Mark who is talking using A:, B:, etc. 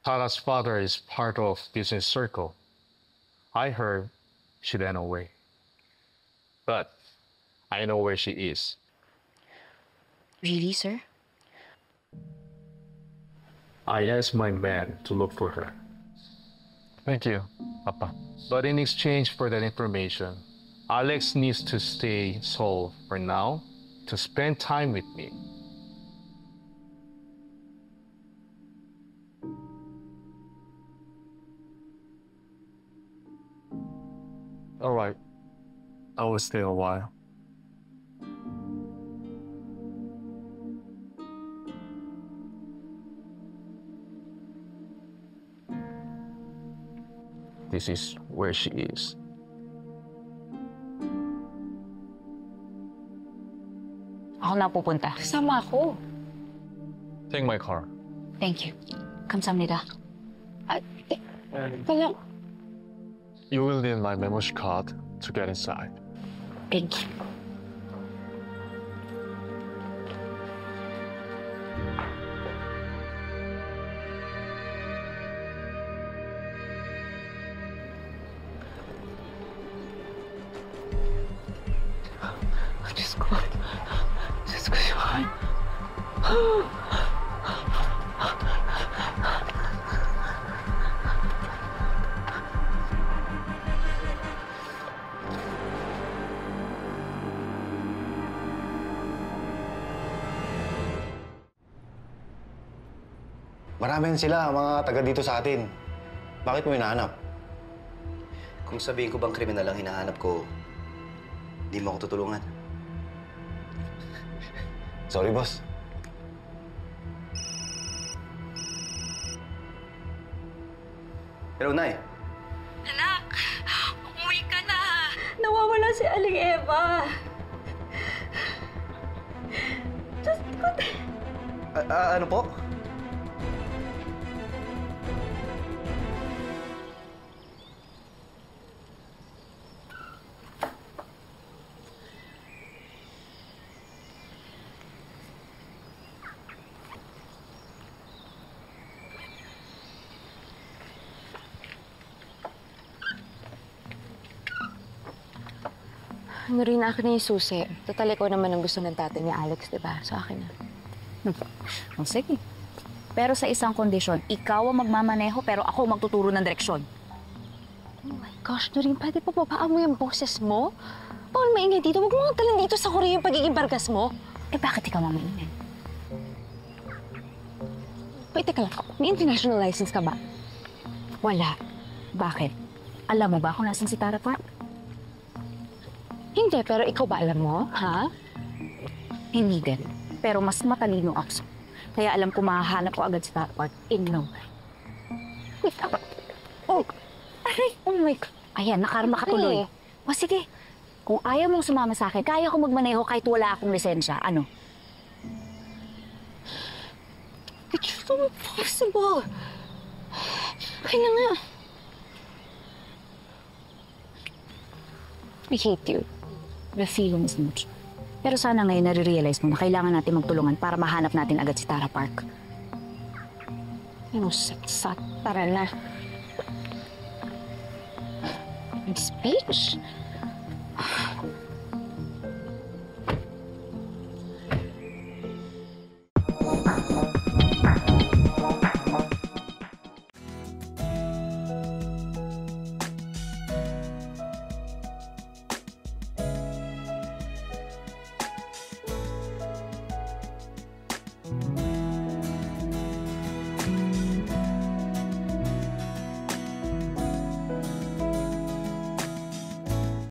A: Tara's father is part of business circle. I heard she ran away. But I know where she is.
B: Really, sir?
A: I asked my man to look for her.
C: Thank you, Papa.
A: But in exchange for that information, Alex needs to stay in Seoul for now to spend time with me.
C: All right. I will stay a while.
A: This is where she is.
B: Ako na pupunta. Sama ako.
C: Take my car.
B: Thank you. 감사합니다. Wala.
C: You will need my membership card to get inside.
B: Thank you. Diyos ko. Diyos ko yun.
D: Marami sila, mga taga dito sa atin. Bakit mo hinahanap?
E: Kung sabihin ko bang kriminal ang hinahanap ko, di mo ako tutulungan.
D: Sorry, boss.
E: Hello, Nay.
F: Anak, umuwi ka na. Nawawala si Aling Eva. Diyos ko.
E: Ano po?
B: Ano rin, akin na yung susi. Total, ikaw naman ang gusto ng tatay ni Alex, diba? So, akin na.
G: Oh, sige. Pero sa isang kondisyon, ikaw ang magmamaneho pero ako magtuturo ng direksyon.
B: Oh my gosh, Noreen, pwede pa babaan mo yung boses mo? Bawal maingay dito. Huwag mo nga talang dito sa Korea yung pagiging bargas mo.
G: Eh, bakit ikaw mamaingay?
B: Wait, teka lang. May international license ka ba?
G: Wala. Bakit? Alam mo ba kung nasan si Tara Park?
B: Hindi, pero ikaw ba alam mo, ha?
G: Hindi din. Pero mas matalino ako. Kaya alam ko mahahanap ko agad si Tara Park in no time.
B: Wait, oh!
G: Aray! Oh my God! Ayan, nakarma ka tuloy. O sige, kung ayaw mong sumama sa akin, kaya ko magmaneho kahit wala akong lisensya. Ano?
B: It's so impossible! Kaya nga. I hate you.
G: The feeling is much. Pero sana ngayon nare-realize mo na kailangan natin magtulungan para mahanap natin agad si Tara Park.
B: Ano, satsat. Tara na. Speech?